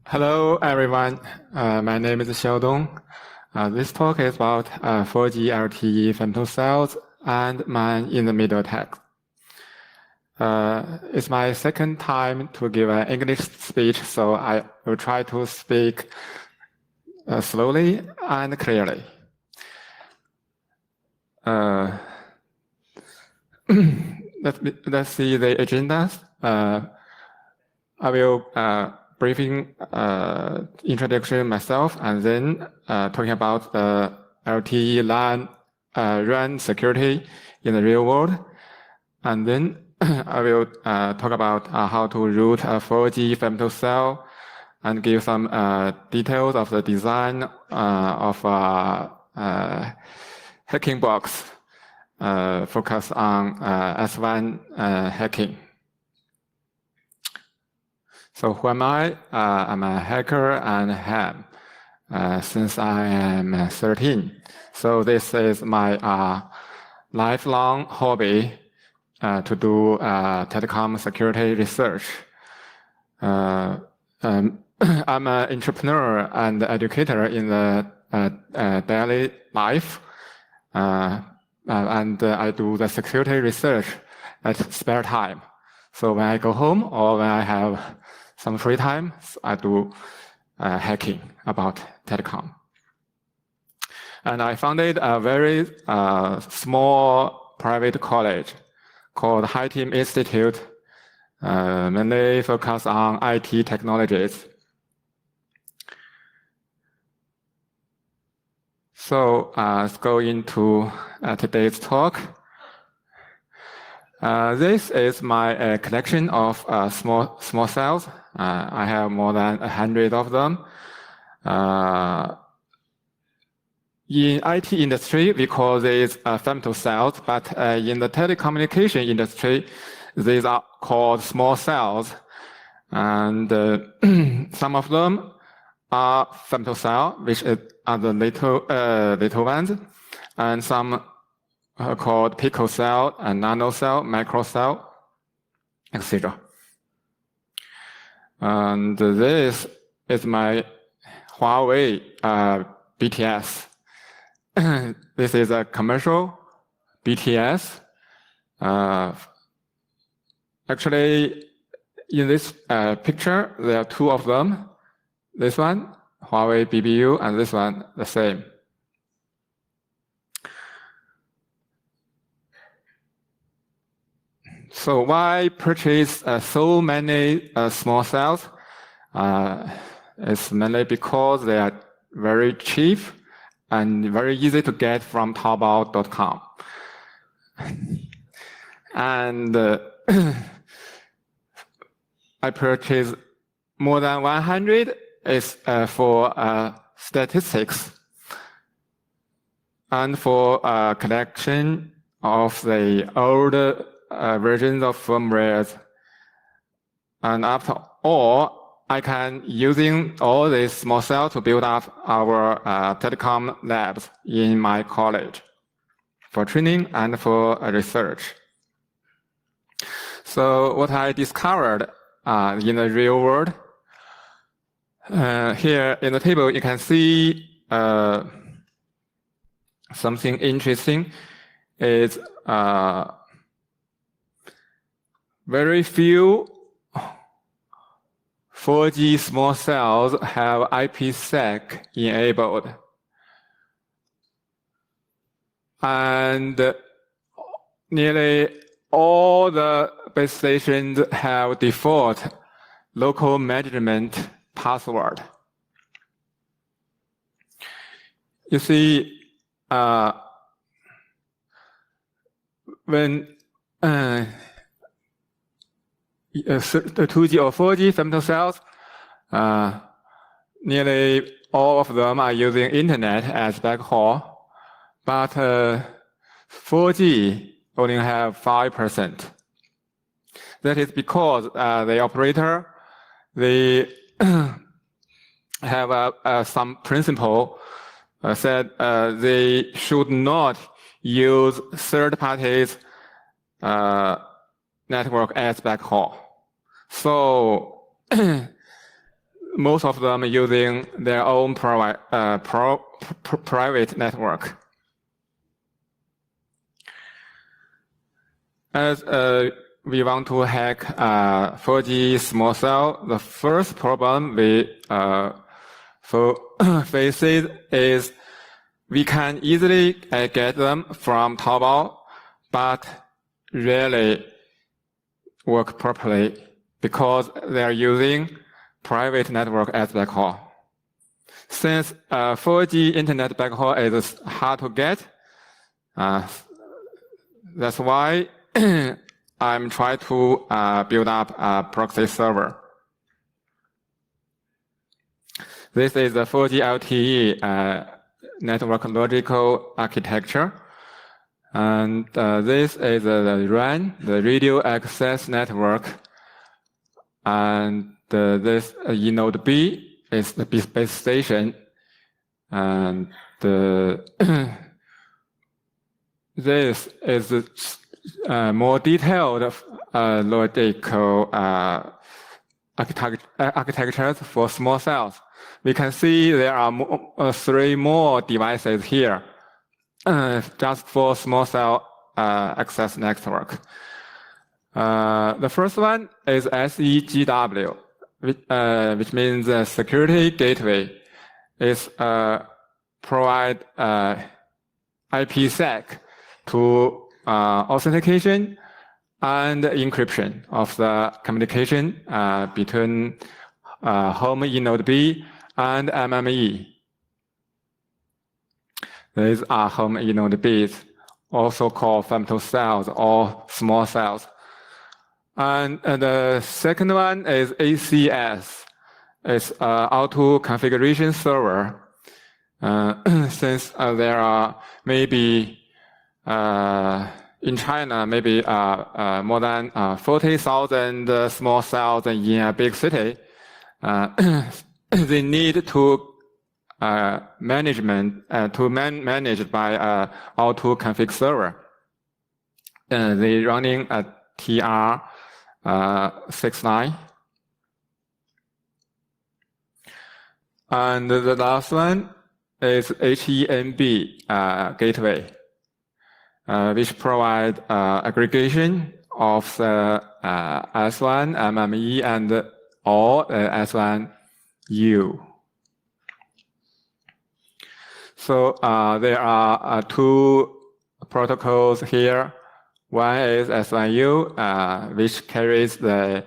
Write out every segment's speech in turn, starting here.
Hello, everyone. My name is Xiaodong. This talk is about 4G LTE femtocells and man in the middle tech. It's my second time to give an English speech, so I will try to speak slowly and clearly. Let's see the agenda. I will briefing introduction myself and then talking about the LTE LAN RAN security in the real world, and then I will talk about how to route a 4G femtocell and give some details of the design of hacking box focus on S1 hacking. So who am I? I'm a hacker and ham since I am 13. So this is my lifelong hobby to do telecom security research. I'm an entrepreneur and educator in the daily life, and I do the security research at spare time. So when I go home or when I have some free time, I do hacking about telecom. And I founded a very small private college called High Team Institute, mainly focused on IT technologies. So let's go into today's talk. This is my collection of small cells. I have more than 100 of them. In IT industry, we call these femtocells, but in the telecommunication industry, these are called small cells. And some of them are femtocell, which are the little ones, and some are called picocell and nanocell, microcell, etc. And this is my Huawei BTS. This is a commercial BTS. Actually, in this picture, there are two of them. This one, Huawei BBU, and this one, the same. So why purchase so many small cells? It's mainly because they are very cheap and very easy to get from Taobao.com. And I purchased more than 100 is for statistics and for collection of the older versions of firmware. And after all, I can using all these small cells to build up our telecom labs in my college for training and for research. So what I discovered in the real world, here in the table, you can see something interesting is very few 4G small cells have IPsec enabled. And nearly all the base stations have default local management password. You see, when the 2G or 4G femtocells, nearly all of them are using internet as backhaul, but 4G only have 5%. That is because the operator, they have some principle said they should not use third parties network as backhaul. So most of them using their own private network. As we want to hack 4G small cell, the first problem we face is we can easily get them from Taobao, but rarely work properly because they are using private network as backhaul. Since 4G internet backhaul is hard to get, that's why I'm trying to build up a proxy server. This is the 4G LTE network logical architecture. And this is the RAN, the radio access network. And this eNode B is the base station. And this is more detailed logical architectures for small cells. We can see there are 3 more devices here, just for small cell access network. The first one is SEGW, which means security gateway. It provide IPsec to authentication and encryption of the communication between home eNode B and MME. These are home eNode Bs, also called femtocells or small cells. And the second one is ACS. It's auto configuration server. Since there are maybe in China, maybe more than 40,000 small cells in a big city, they need to managed by auto config server. They running a TR69. And the last one is HEMB gateway, which provide aggregation of the S1, MME, and all S1U. So there are 2 protocols here. One is S1U, which carries the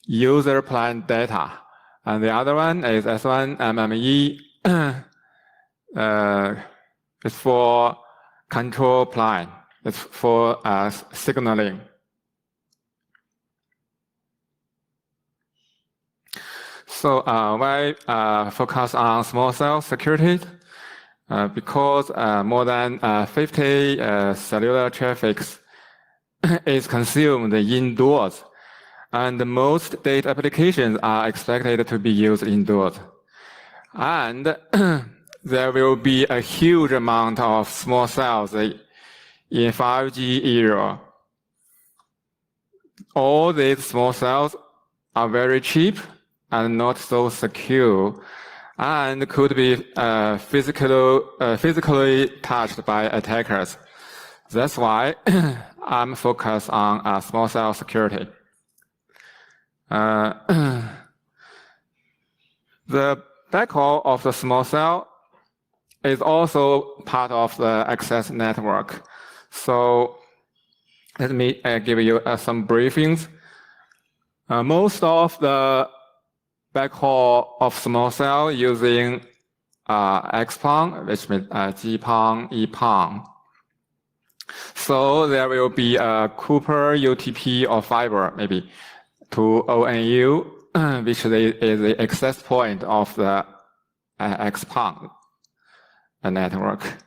user plan data. And the other one is S1 MME. It's for control plan. It's for signaling. So why focus on small cell security? Because more than 50 cellular traffic is consumed indoors, and most data applications are expected to be used indoors. And there will be a huge amount of small cells in 5G era. All these small cells are very cheap and not so secure, and could be physically touched by attackers. That's why I'm focused on small cell security. The backhaul of the small cell is also part of the access network. So let me give you some briefings. Most of the backhaul of small cell using XPON, which means GPON, EPON. So there will be a Cooper UTP or fiber, maybe, to ONU, which is the access point of the XPON network.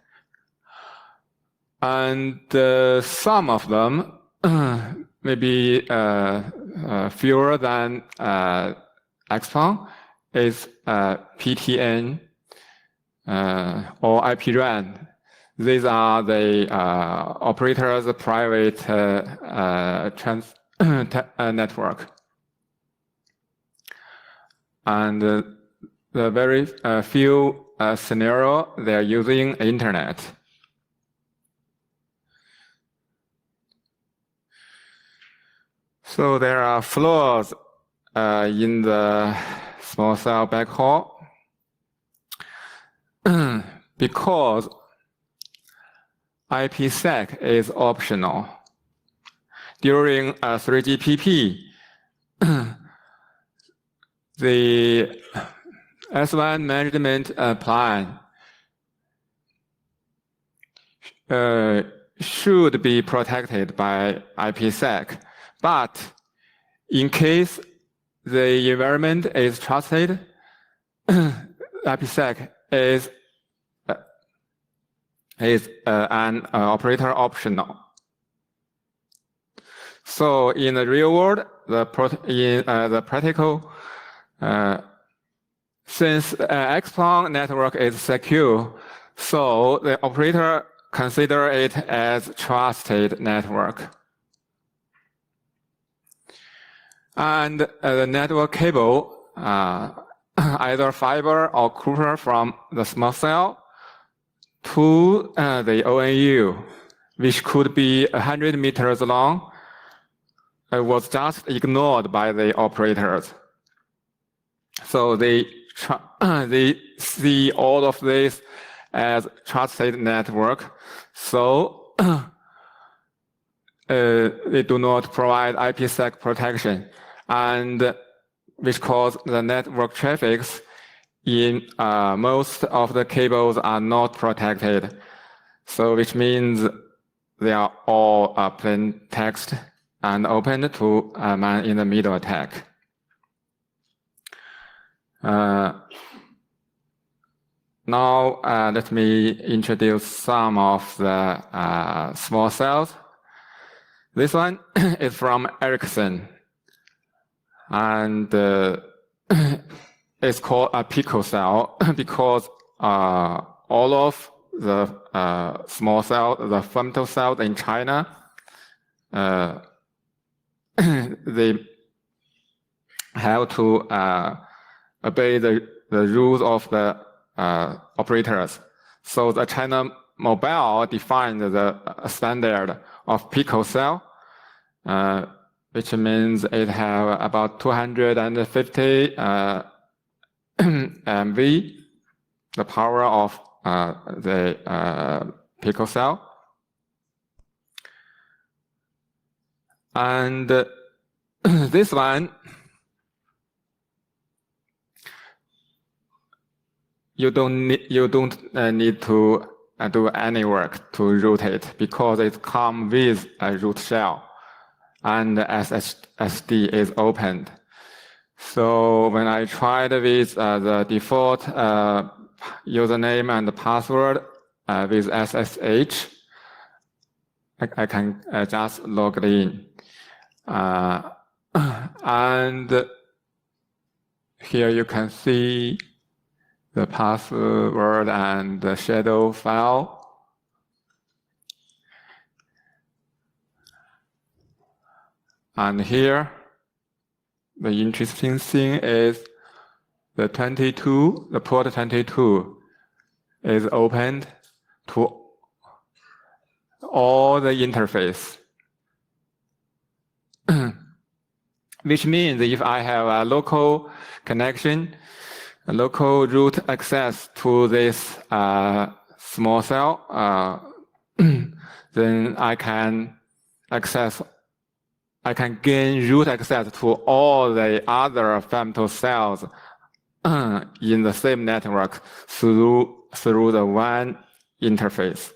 And some of them maybe fewer than XPON is PTN or IPRAN. These are the operators' private network. and the very few scenario they are using internet. So there are flaws in the small cell backhaul because IPsec is optional. During 3GPP, the S1 management plan should be protected by IPsec, but in case the environment is trusted, IPsec is an operator optional. So in the real world, the practical, since XPLON network is secure, so the operator consider it as trusted network. And the network cable, either fiber or copper from the small cell to the ONU, which could be 100 meters long, was just ignored by the operators. So they see all of this as trusted network. So they do not provide IPsec protection, and which cause the network traffics in most of the cables are not protected. So which means they are all plain text and open to man-in-the-middle attack. Now let me introduce some of the small cells. This one is from Ericsson, and it's called a picocell because all of the small cell, the femtocell in China, they have to obey the rules of the operators. So the China Mobile defined the standard of picocell, which means it have about 250 MV, the power of the picocell. And this one, you don't need to do any work to route it because it comes with a root shell and SSD is opened. So when I tried with the default username and password with SSH, I can just log in. And here you can see the password and the shadow file. And here, the interesting thing is the port 22 is opened to all the interface. Which means if I have a local connection, a local root access to this small cell, then I can gain root access to all the other femtocells in the same network through the one interface.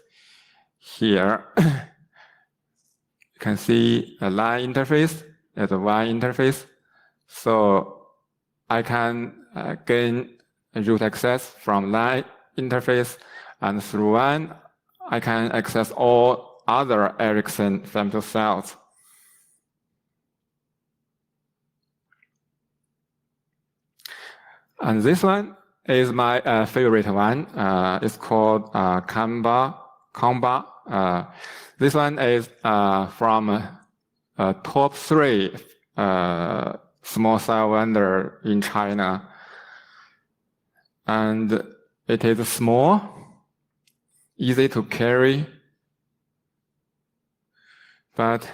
Here, you can see the line interface as a one interface. So I can gain root access from line interface, and through one, I can access all other Ericsson femtocells. And this one is my favorite one. It's called Comba. This one is from top 3 small cell vendor in China. and it is small, easy to carry, but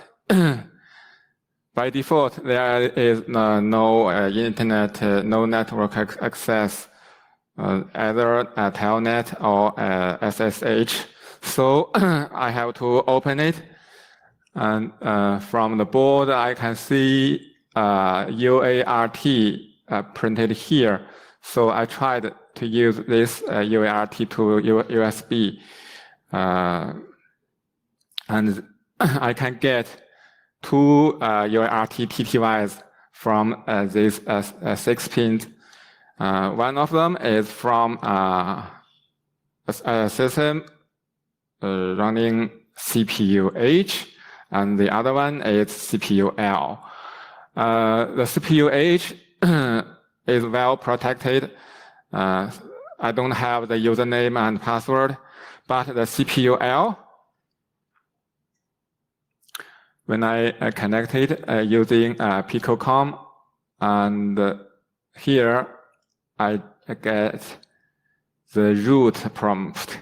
by default, there is no internet, no network access, either Telnet or SSH. So I have to open it, and from the board I can see UART printed here. So I tried to use this UART to USB, and I can get two UART TTYs from these 6 pins. One of them is from a system running CPU H, and the other one is CPU L. The CPU H is well protected. I don't have the username and password, but the CPU L, when I connect it using PicoCom, and here I get the root prompt.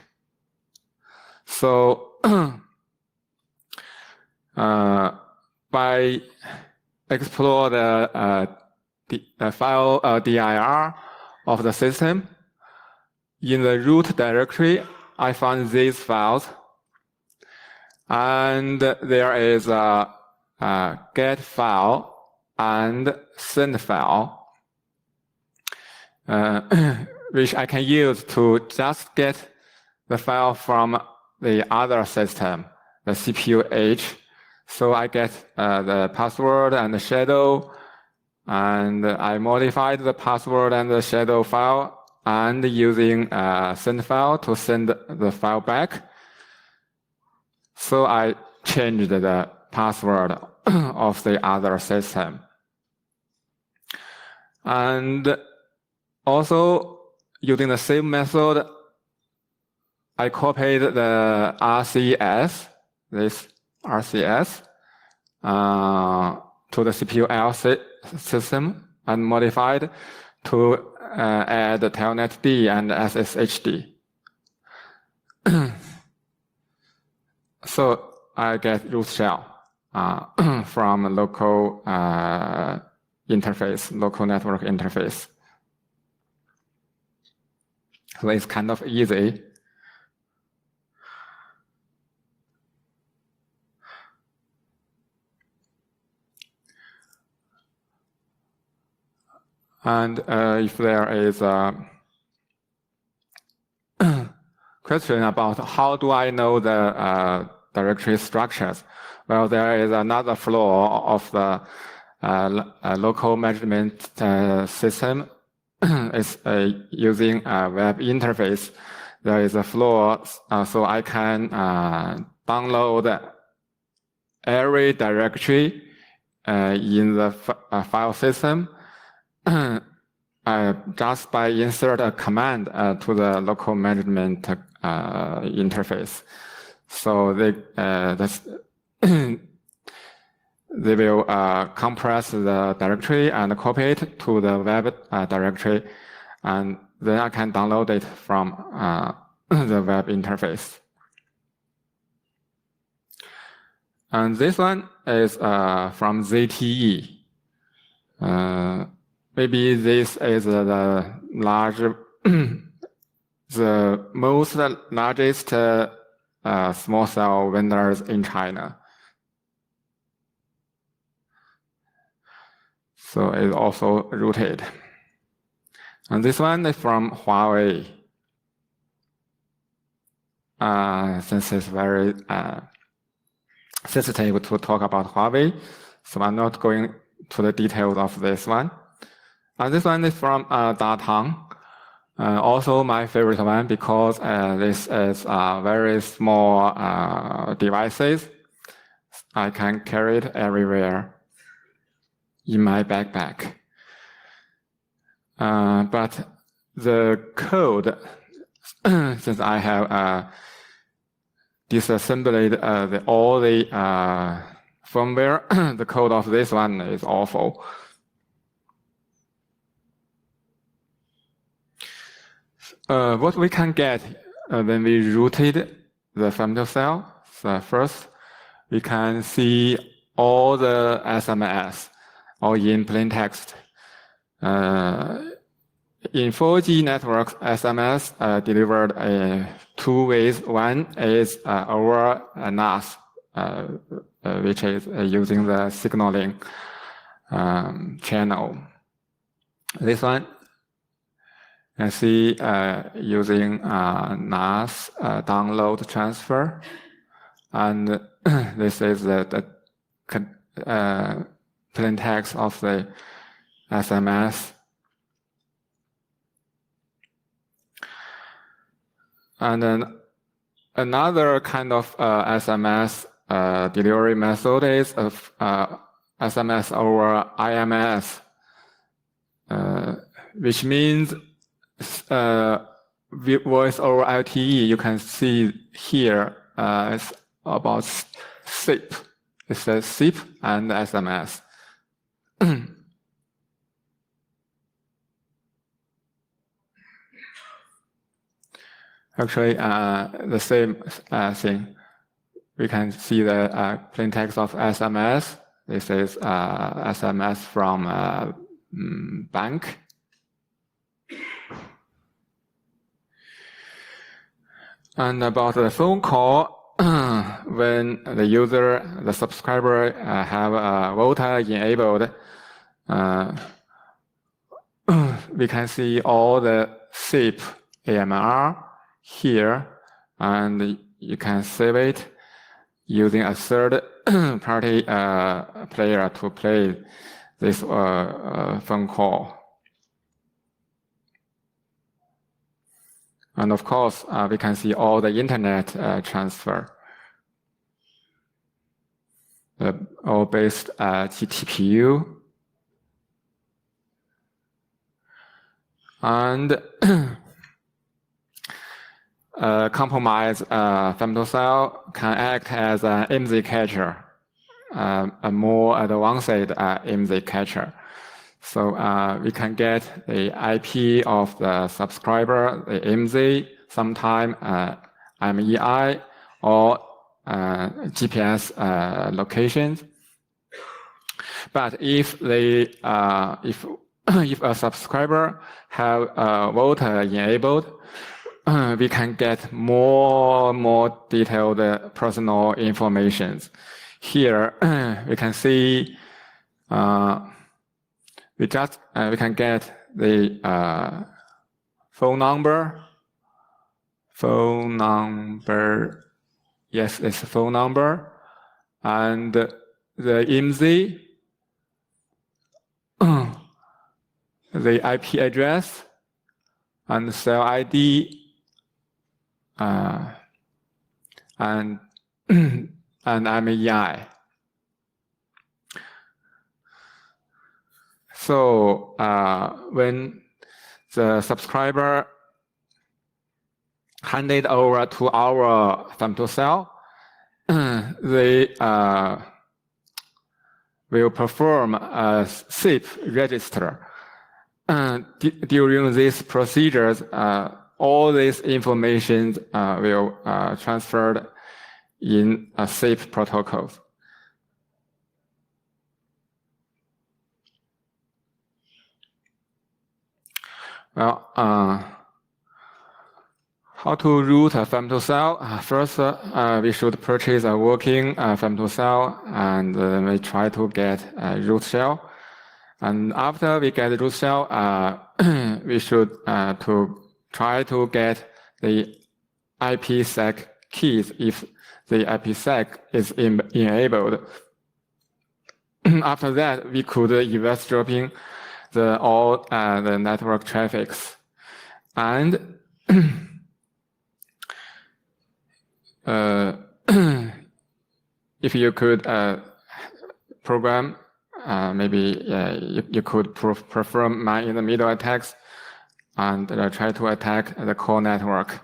So by explore the file dir of the system, in the root directory, I found these files. And there is a get file and send file, which I can use to just get the file from the other system, the CPU H. So I get the password and the shadow, and I modified the password and the shadow file, and using send file to send the file back. So I changed the password of the other system. And also, using the same method, I copied the RCS, this RCS, to the CPU-L system and modified to add Telnet D and SSHD. So I get root shell from local interface, local network interface. So it's kind of easy. And if there is a question about how do I know the directory structures, well, there is another flaw of the local management system. It's using a web interface. There is a flaw, so I can download every directory in the file system just by insert a command to the local management interface. So they will compress the directory and copy it to the web directory, and then I can download it from the web interface. And this one is from ZTE. Maybe this is the most largest small cell vendors in China. So it's also rooted. And this one is from Huawei. Since it's very sensitive to talk about Huawei, so I'm not going to the details of this one. And this one is from Datang. Also my favorite one because this is very small devices. I can carry it everywhere in my backpack. But the code, since I have disassembled all the firmware, the code of this one is awful. what we can get when we routed the femtocell. So first, we can see all the SMS, or in plain text. In 4G networks, SMS delivered two ways. One is over NAS, which is using the signaling channel. This one, you can see using NAS download transfer, and this is the plain text of the SMS. And then another kind of SMS delivery method is of SMS over IMS, which means voice over LTE. You can see here it's about SIP. It says SIP and SMS. Actually, the same thing. We can see the plain text of SMS. This is SMS from bank. And about the phone call, when the user, the subscriber have VoLTE enabled, we can see all the SIP AMR here, and you can save it using a third-party player to play this phone call. And of course, we can see all the internet transfer, all based GTPU. And compromised femtocell can act as an IMSI catcher, a more advanced IMSI catcher. So we can get the IP of the subscriber, the IMSI, sometime MEI, or GPS locations. But if they, if a subscriber have VoLTE enabled, we can get more detailed personal information. Here we can see we can get the phone number. Yes, it's a phone number, and the IMSI, the IP address, and cell ID, and MEI. So when the subscriber handed over to our femtocell, they will perform a SIP register. During these procedures, all this information will transferred in a SIP protocol. Well, how to route a femtocell? First, we should purchase a working femtocell, and then we try to get a root shell. And after we get the root shell, we should try to get the IPsec keys if the IPsec is enabled. After that, we could eavesdropping all the network traffics. And if you could program, maybe you could perform man-in-the-middle attacks and try to attack the core network.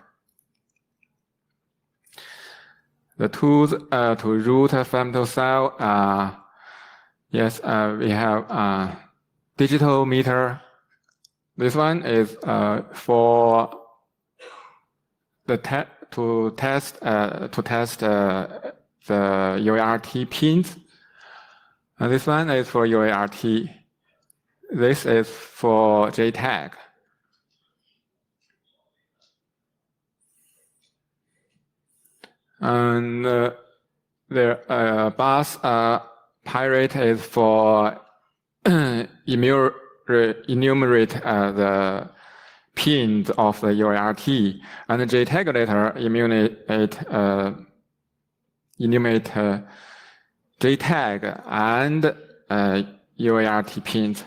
The tools to root a femtocell, yes, we have digital meter. This one is for to test the UART pins. And this one is for UART. This is for JTAG. And the bus pirate is for enumerate the pins of the UART, and the JTAGulator enumerate JTAG and UART pins.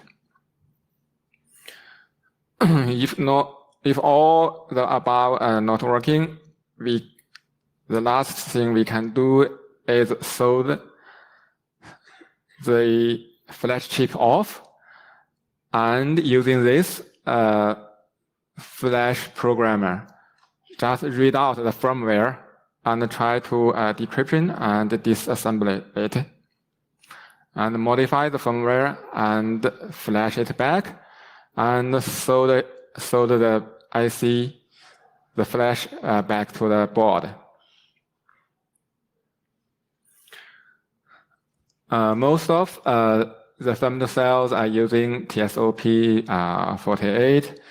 If all the above are not working, the last thing we can do is solder the flash chip off, and using this flash programmer, just read out the firmware and try to decryption and disassemble it, and modify the firmware and flash it back, and solder the IC, the flash back to the board. Most of the Femtocells are using TSOP 48,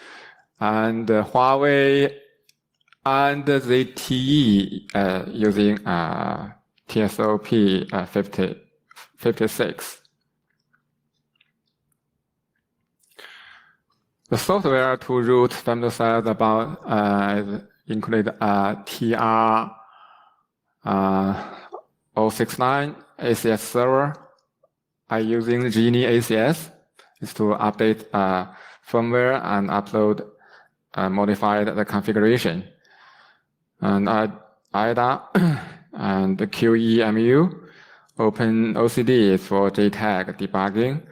and Huawei and ZTE using TSOP 56. The software to root Femtocells about include TR 069 ACS server. I'm using Genie ACS is to update firmware and upload modified the configuration. And IDA and the QEMU, OpenOCD is for JTAG debugging.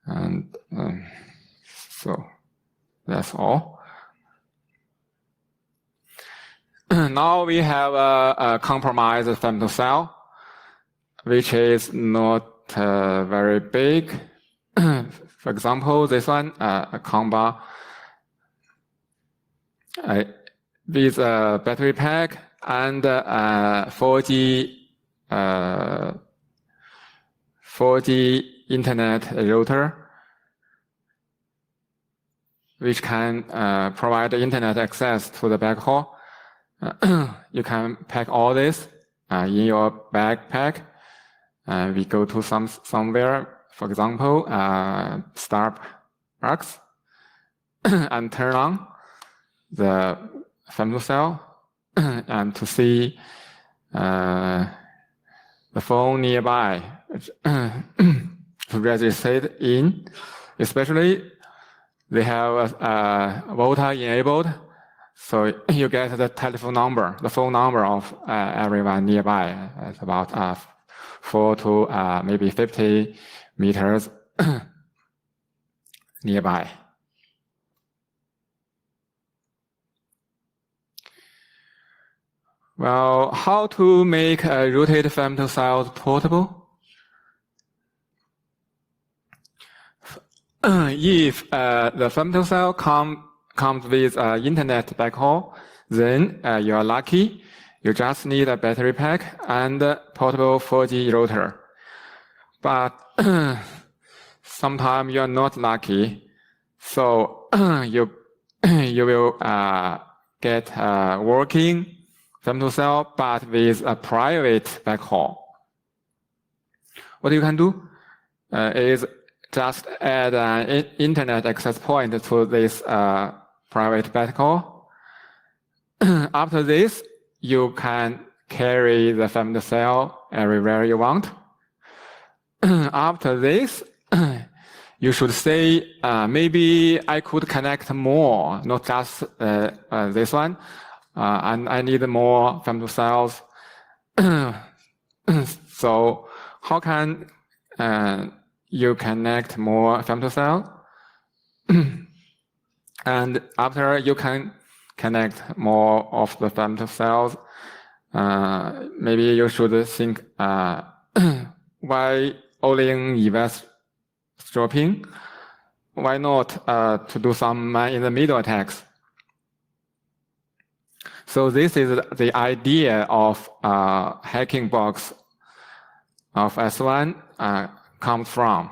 And so that's all. Now we have a compromised femtocell, which is not very big. For example, this one, a combo with a battery pack and 4G internet router, which can provide internet access to the backhaul. You can pack all this in your backpack. We go to somewhere, for example, Starbucks, and turn on the femtocell and to see the phone nearby to register it in. Especially, they have VOTA enabled, so you get the telephone number, the phone number of everyone nearby. It's about 4 to maybe 50 meters nearby. Well, how to make a rooted femtocell portable? If the femtocell comes with internet backhaul, then you are lucky. You just need a battery pack and a portable 4G router. But sometimes you are not lucky, so you will get a working femtocell, but with a private backhaul. What you can do is just add an internet access point to this private backhaul. After this, you can carry the femtocell everywhere you want. After this, you should say, maybe I could connect more, not just this one, and I need more femtocells. So how can you connect more femtocell? And after you can connect more of the femtocells, maybe you should think, why only eavesdropping? Why not to do some in the middle attacks? So this is the idea of hacking box of S1 comes from.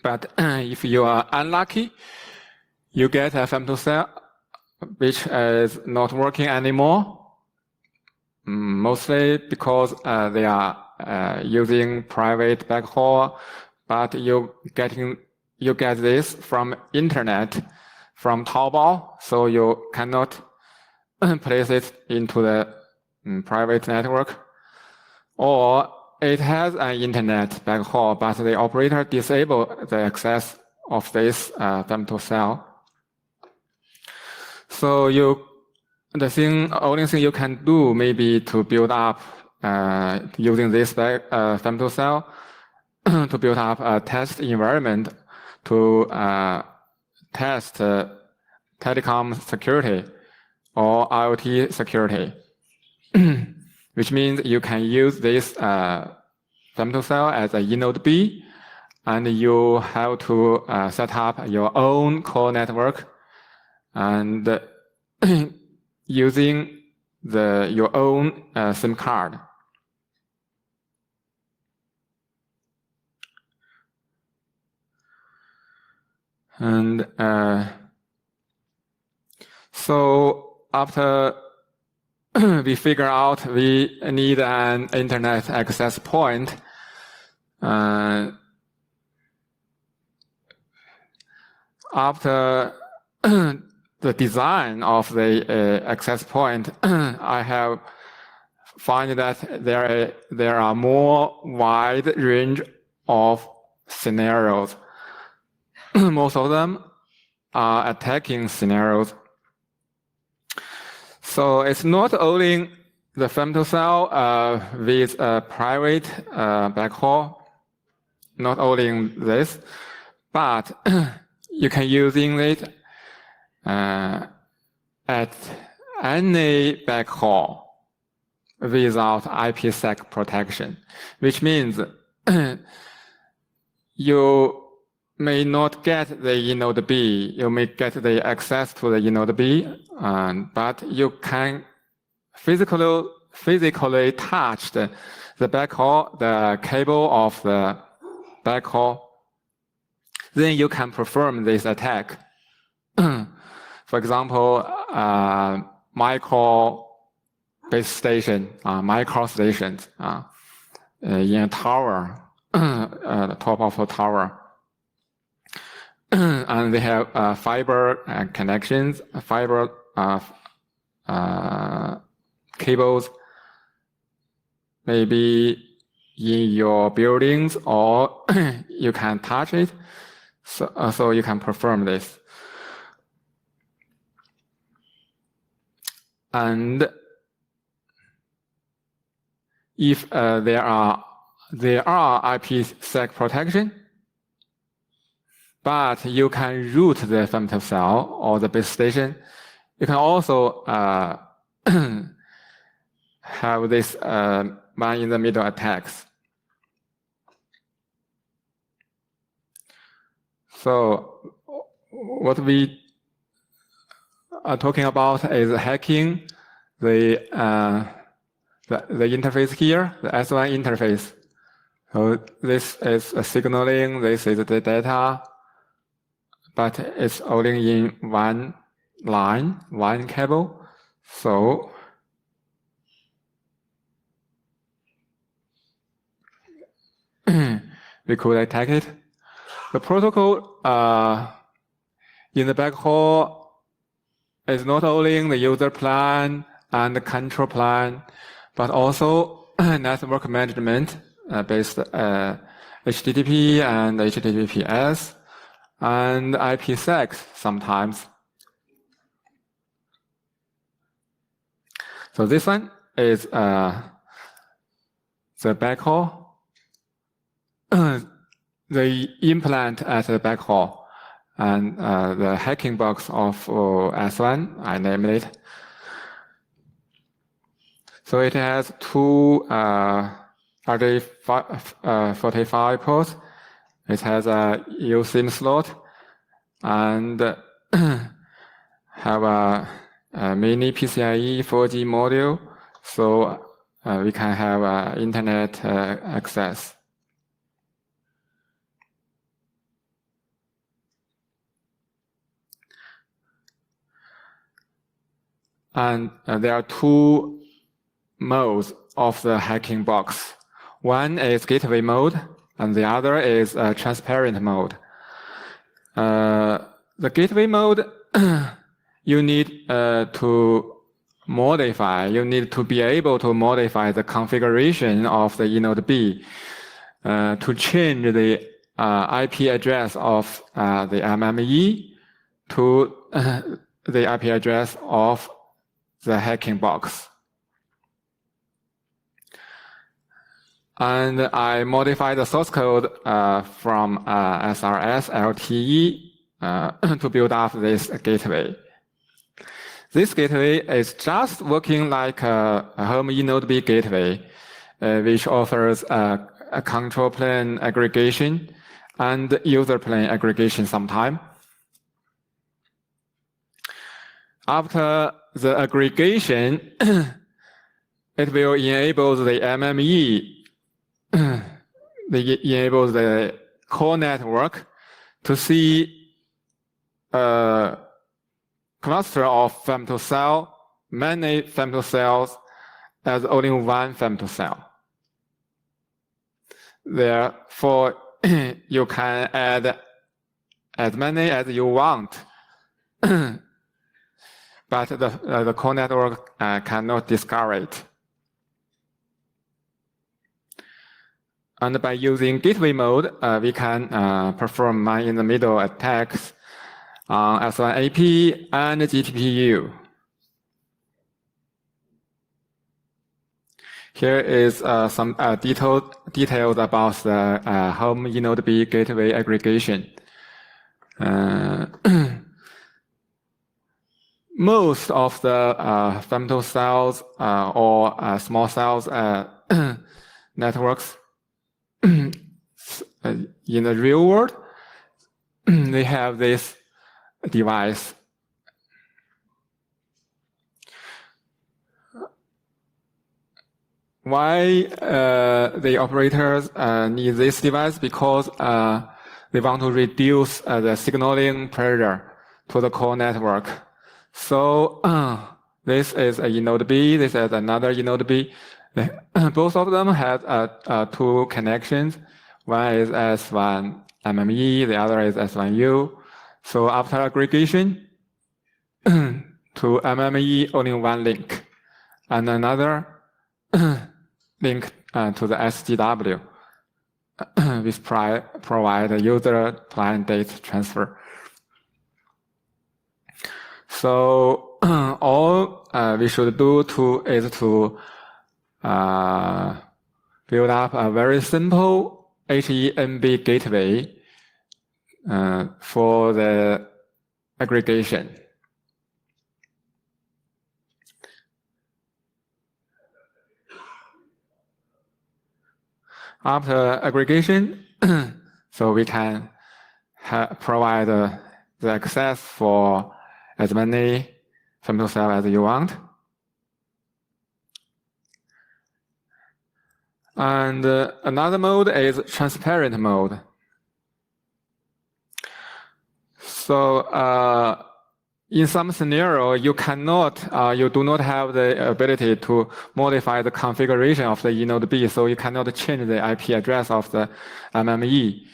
But if you are unlucky, you get a femtocell which is not working anymore, mostly because they are using private backhaul, but you get this from internet, from Taobao, so you cannot place it into the private network. Or it has an internet backhaul, but the operator disabled the access of this femtocell. So the only thing you can do maybe to build up using this femtocell to build up a test environment to test telecom security or IoT security, which means you can use this femtocell as a eNode B, and you have to set up your own core network and using your own SIM card. And so after we figure out we need an internet access point, after the design of the access point, I have found that there are more wide range of scenarios. Most of them are attacking scenarios. So it's not only the femtocell with a private backhaul, not only this, but you can using it at any backhaul without IPsec protection, which means you may not get the eNode B, you may get the access to the eNode B, but you can physically touch the backhaul, the cable of the backhaul. Then you can perform this attack. For example, micro base station, micro stations in a tower, the top of a tower. And they have fiber connections, fiber cables, maybe in your buildings, or you can touch it, so you can perform this. And if there are IPsec protection, but you can root the femtocell or the base station, you can also have this man-in-the-middle attacks. So what we are talking about is hacking the interface here, the S1 interface. So this is a signaling, this is the data, but it's only in one line, one cable. So we could attack it. The protocol in the backhaul is not only in the user plan and the control plan, but also network management based HTTP and HTTPS and IPsec sometimes. So this one is the backhaul. The implant at the backhaul and the hacking box of S1, I named it. So it has two RJ45 ports. It has a eSIM slot and have a mini PCIe 4G module, so we can have internet access. And there are two modes of the hacking box. One is gateway mode, and the other is transparent mode. The gateway mode, you need to modify. You need to be able to modify the configuration of the eNode B to change the IP address of the MME to the IP address of the hacking box. And I modified the source code from SRS LTE to build up this gateway. This gateway is just working like a home eNode B gateway, which offers a control plane aggregation and user plane aggregation sometime. After the aggregation, it will enable the MME, enable the core network to see a cluster of femtocell, many femtocells as only one femtocell. Therefore, you can add as many as you want, but the core network cannot discover it. And by using gateway mode, we can perform man-in-the-middle attacks on S1 AP and GPU. Here is some details about the home eNode B gateway aggregation. Most of the femtocells or small cells networks in the real world, they have this device. Why the operators need this device? Because they want to reduce the signaling pressure to the core network. So this is a eNode B, this is another eNode B. Both of them have two connections. One is S1 MME, the other is S1U. So after aggregation, to MME only one link, and another link to the SGW, which provide user client data transfer. So all we should do is to build up a very simple HEMB gateway for the aggregation. After aggregation, so we can provide the access for as many femtocells as you want. And another mode is transparent mode. So in some scenario, you do not have the ability to modify the configuration of the eNode B, so you cannot change the IP address of the MME.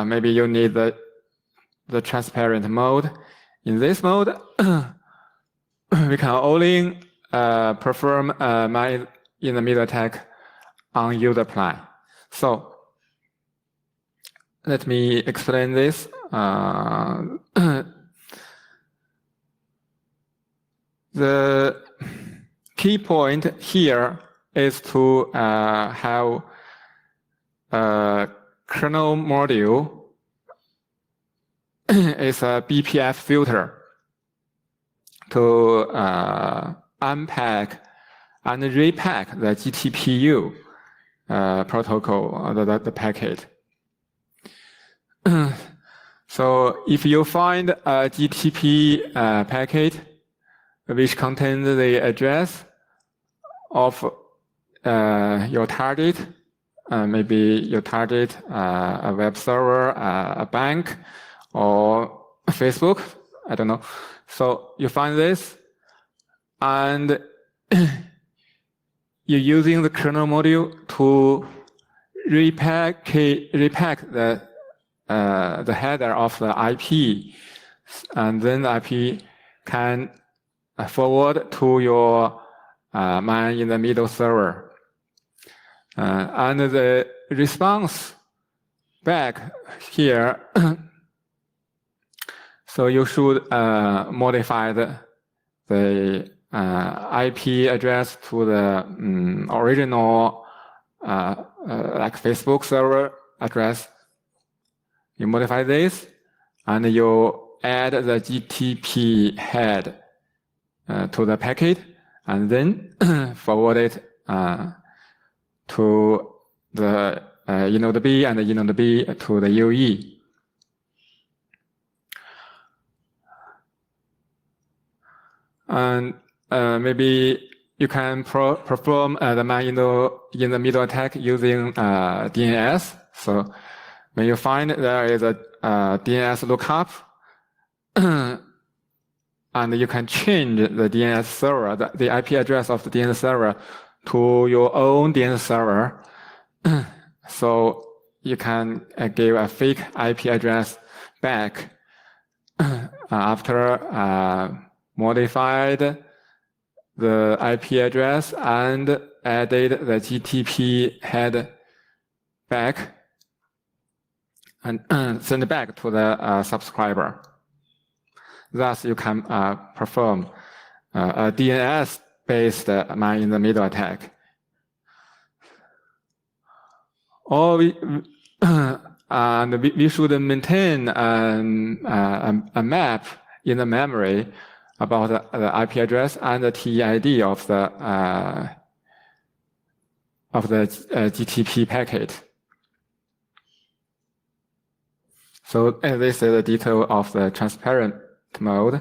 Maybe you need the transparent mode. In this mode, we can only perform man-in-the-middle attack on user plane. So let me explain this. The key point here is to have a kernel module is a BPF filter to unpack and repack the GTPU protocol, the packet. So if you find a GTP packet which contains the address of your target, maybe you target a web server, a bank, or Facebook, I don't know. So you find this, and you're using the kernel module to repack the header of the IP, and then the IP can forward to your man-in-the-middle server. And the response back here, so you should modify the IP address to the original like Facebook server address. You modify this, and you add the GTP head to the packet, and then forward it to the node B and the node B to the UE. And maybe you can perform the man-in-the-middle attack using DNS. So when you find there is a DNS lookup, and you can change the DNS server, the IP address of the DNS server, to your own DNS server. So you can give a fake IP address back after modified the IP address and added the GTP head back and send it back to the subscriber. Thus, you can perform a DNS-based man-in-the-middle attack. Or we should maintain a map in the memory about the IP address and the TEID of the GTP packet. So this is the detail of the transparent mode.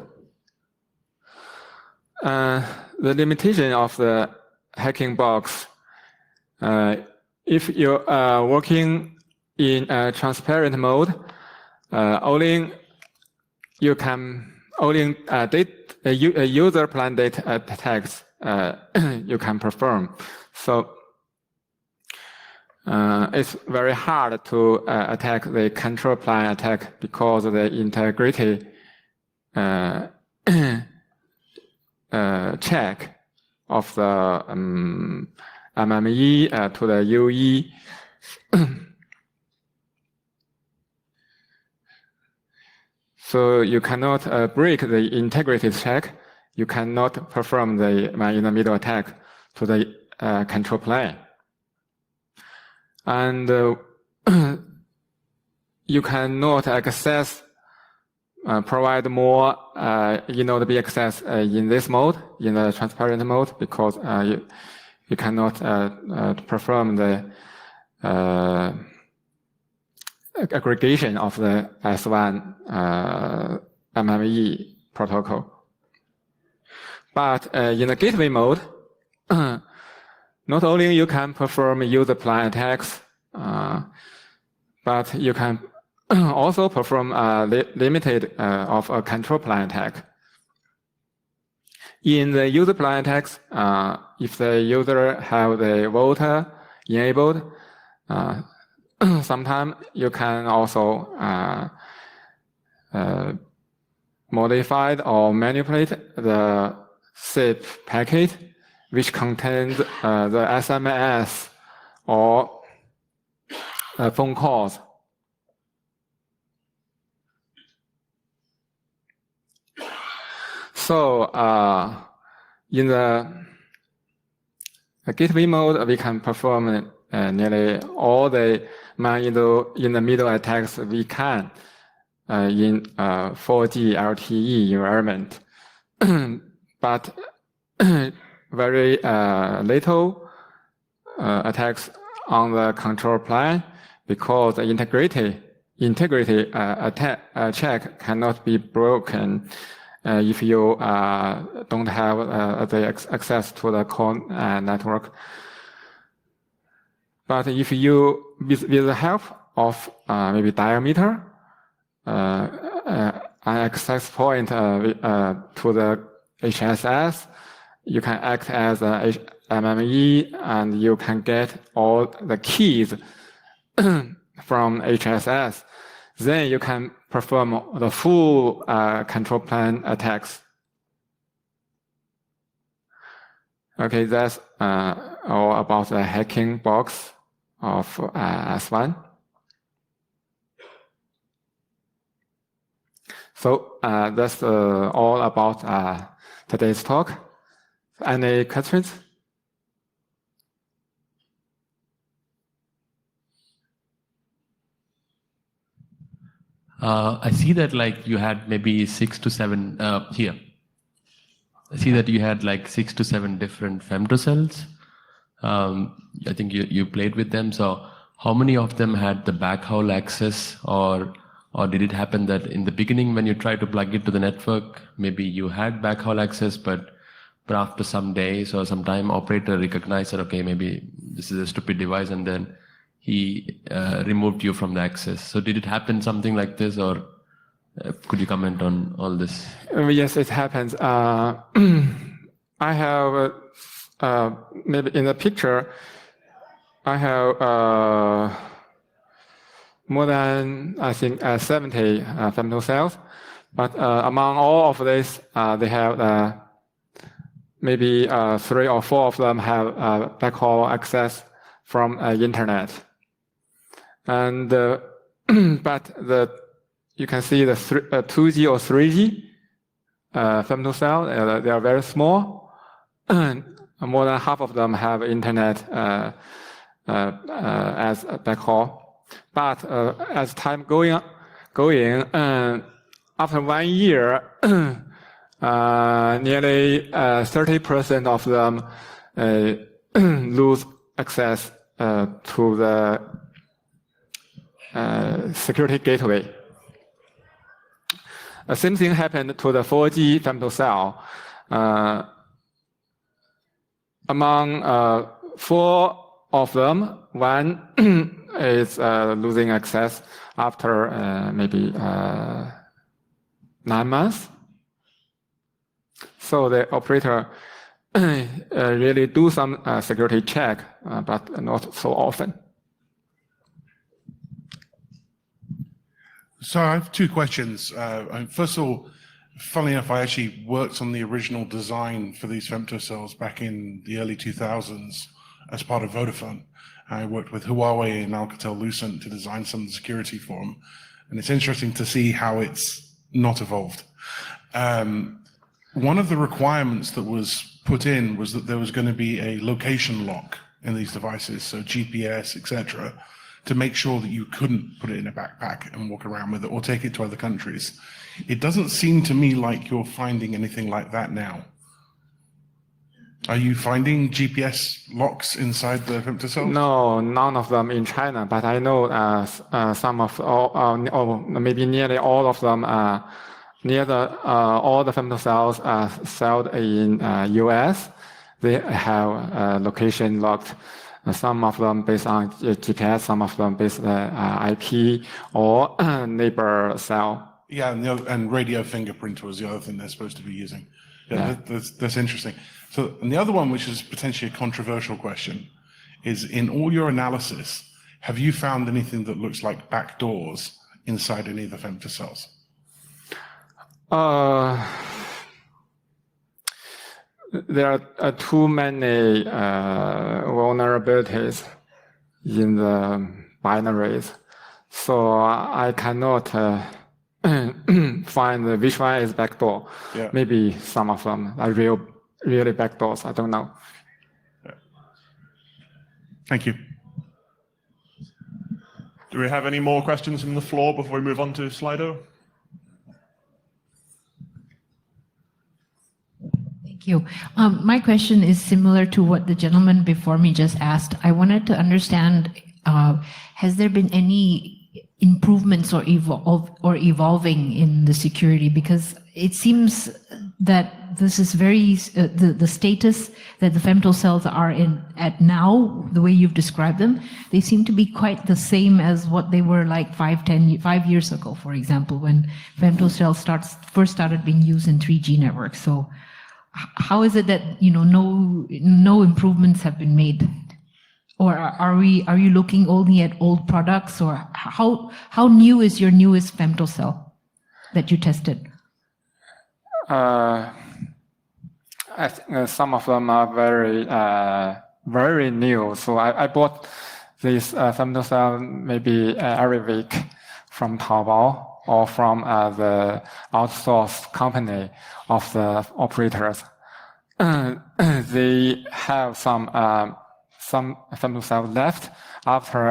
The limitation of the hacking box. If you are working in a transparent mode, only user plan data attacks you can perform. So it's very hard to attack the control plan attack because the integrity check of the MME to the UE. So you cannot break the integrity check. You cannot perform the man-in-the-middle attack to the control plane. And you cannot access, provide more node B access in this mode, in the transparent mode, because you cannot perform the aggregation of the S1 MME protocol. But in the gateway mode, not only you can perform user plan attacks, but you can also perform limited of a control plan attack. In the user plan attacks, if the user have the voter enabled, sometimes you can also modify or manipulate the SIP packet, which contains the SMS or phone calls. So in the gateway mode, we can perform nearly all the man-in-the-middle attacks we can in 4G LTE environment, but very little attacks on the control plane because the integrity integrity check cannot be broken if you don't have the access to the core network. But if you, with the help of maybe diameter, an access point to the HSS, you can act as a MME, and you can get all the keys from HSS. Then you can perform the full control plane attacks. Okay, that's all about the hacking box of S1. So that's all about today's talk. Any questions? I see that like you had maybe 6 to 7 here. I see that you had like 6 to 7 different femtocells. I think you played with them. So how many of them had the backhaul access, or did it happen that in the beginning when you tried to plug it to the network, maybe you had backhaul access, but after some days or some time, operator recognized that, okay, maybe this is a stupid device, and then he removed you from the access. So did it happen something like this, or could you comment on all this? Yes, it happens. I have, maybe in the picture, I have more than, I think, 70 femtocells. But among all of these, they have maybe 3 or 4 of them have backhaul access from internet. And but you can see the 2G or 3G femtocell, they are very small. More than half of them have internet as a backhaul. But as time going, after 1 year, nearly 30% of them lose access to the security gateway. The same thing happened to the 4G femtocell. Among 4 of them, 1 is losing access after maybe 9 months. So the operator really do some security check, but not so often. So I have 2 questions. First of all, funnily enough, I actually worked on the original design for these femtocells back in the early 2000s as part of Vodafone. I worked with Huawei and Alcatel-Lucent to design some of the security for them. And it's interesting to see how it's not evolved. One of the requirements that was put in was that there was going to be a location lock in these devices, so GPS, etc., to make sure that you couldn't put it in a backpack and walk around with it or take it to other countries. It doesn't seem to me like you're finding anything like that now. Are you finding GPS locks inside the femtocells? No, none of them in China, but I know some of, or maybe nearly all of them, all the femtocells are sold in US. They have location locked. Some of them based on GPS, some of them based on IP or neighbor cell. Yeah, and radio fingerprint was the other thing they're supposed to be using. Yeah. That's interesting. So, and the other one, which is potentially a controversial question, is in all your analysis, have you found anything that looks like backdoors inside any of the femtocells? There are too many vulnerabilities in the binaries, so I cannot find which one is backdoor. Yeah. Maybe some of them are really backdoors. I don't know. Yeah. Thank you. Do we have any more questions from the floor before we move on to Slido? Thank you. My question is similar to what the gentleman before me just asked. I wanted to understand, has there been any improvements or evolving in the security? Because it seems that this is very the status that the femtocells are in at now, the way you've described them, they seem to be quite the same as what they were like 5 years ago, for example, when femtocells first started being used in 3G networks. So how is it that no improvements have been made? Or are you looking only at old products, or how new is your newest femtocell that you tested? I think some of them are very new. So I bought this femtocell maybe every week from Taobao or from the outsourced company of the operators. They have some femtocell left after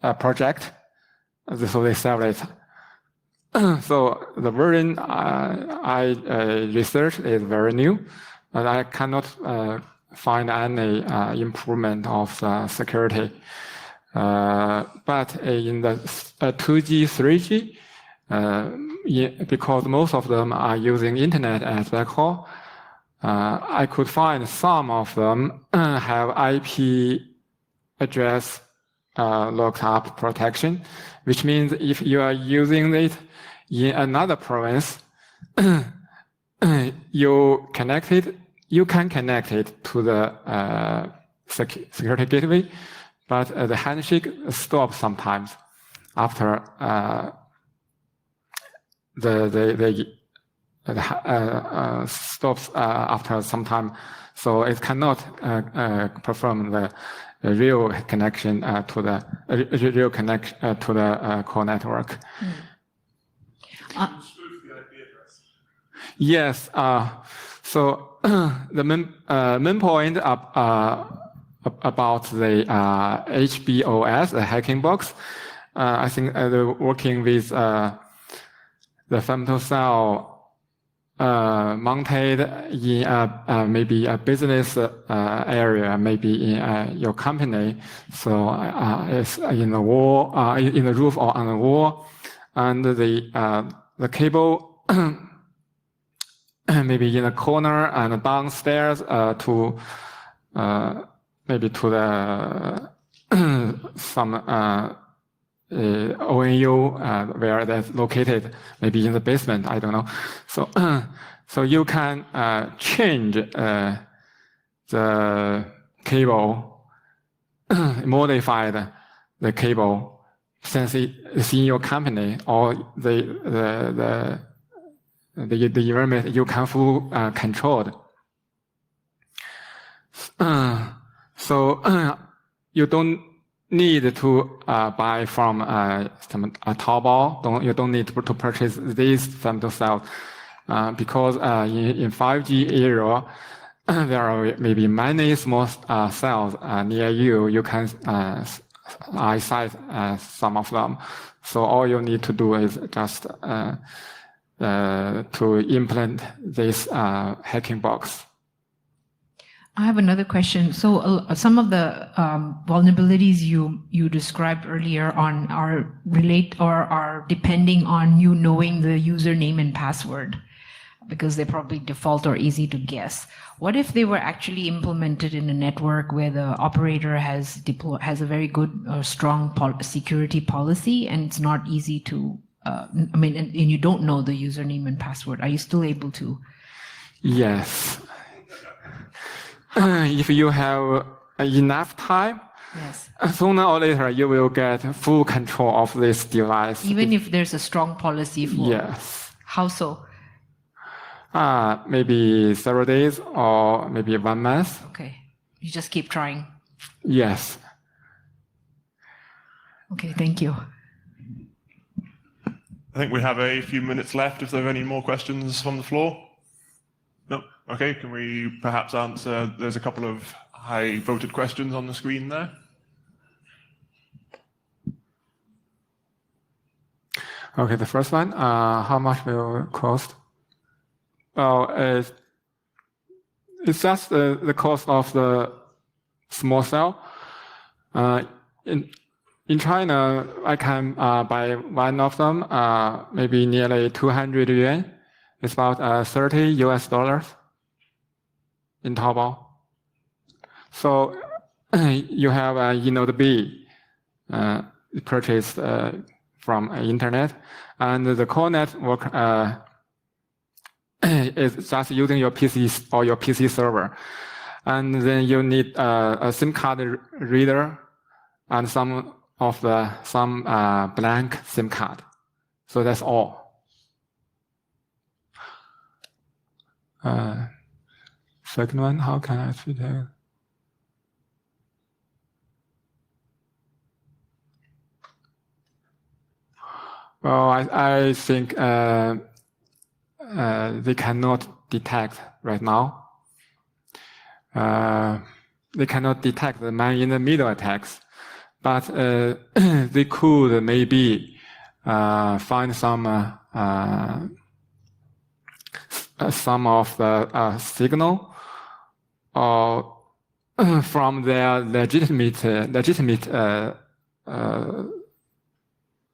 a project, so they sell it. So the version I researched is very new, but I cannot find any improvement of the security. But in the 2G, 3G, because most of them are using internet as backhaul, I could find some of them have IP address lookup protection, which means if you are using it in another province, you can connect it to the security gateway, but the handshake stops sometimes after stops after some time, so it cannot perform the real connection to the core network. Yes. So the main point about the HBOS, the hacking box, I think they're working with the femtocell mounted in maybe a business area, maybe in your company. So it's in the wall, in the roof or on the wall, and the cable maybe in the corner and downstairs to maybe to the some ONU where that's located, maybe in the basement, I don't know. So so you can change the cable, modify the cable since it's in your company or the environment you can full control. So you don't need to buy from Taobao. You don't need to purchase these femtocell because in 5G era there are maybe many small cells near you. You can eyesight some of them. So all you need to do is just to implement this hacking box. I have another question. So some of the vulnerabilities you described earlier on are depending on you knowing the username and password, because they probably default or easy to guess. What if they were actually implemented in a network where the operator has a very good or strong security policy, and it's not easy to and you don't know the username and password? Are you still able to? Yes. If you have enough time, yes, sooner or later you will get full control of this device. Even if there's a strong policy for. Yes. How so? Maybe several days or maybe 1 month. Okay. You just keep trying. Yes. Okay, thank you. I think we have a few minutes left if there are any more questions from the floor. No? Okay, can we perhaps answer? There's a couple of high voted questions on the screen there. Okay, the first one, how much will it cost? Well, it's just the cost of the small cell. in China, I can buy one of them, maybe nearly 200 yuan. It's about $30 in Taobao. So you have eNote B purchased from internet, and the core network is just using your PC or your PC server. And then you need a SIM card reader and some blank SIM card. So that's all. Second one, how can I fit it? Well, I think they cannot detect right now. They cannot detect the man-in-the-middle attacks, but they could maybe find some of the signal or from their legitimate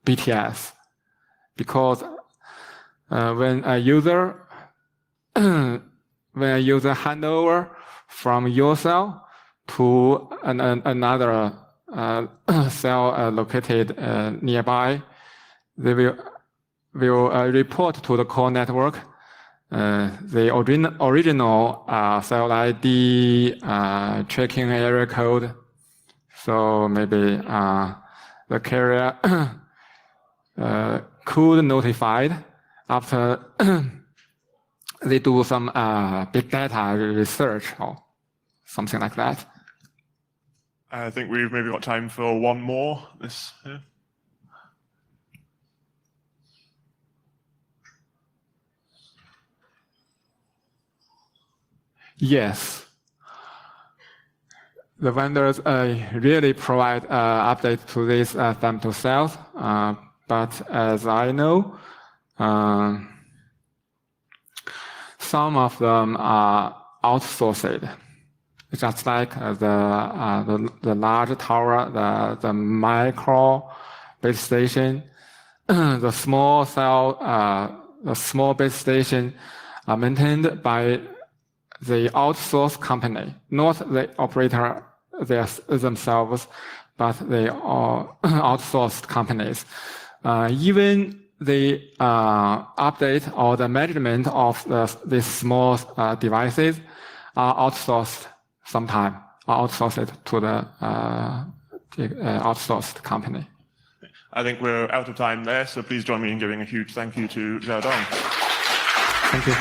BTS, because when a user hand over from your cell to another cell located nearby, they will report to the core network the original cell ID, tracking area code. So maybe the carrier could notified after they do some big data research or something like that. I think we've maybe got time for one more. Yes. The vendors really provide updates to these femtocells, but as I know, some of them are outsourced. Just like the large tower, the micro base station, the small cell, the small base station are maintained by the outsourced company, not the operator themselves, but the outsourced companies. Even the update or the management of these small devices are outsourced sometimes, are outsourced to the outsourced company. I think we're out of time there, so please join me in giving a huge thank you to Xiaodong. Thank you.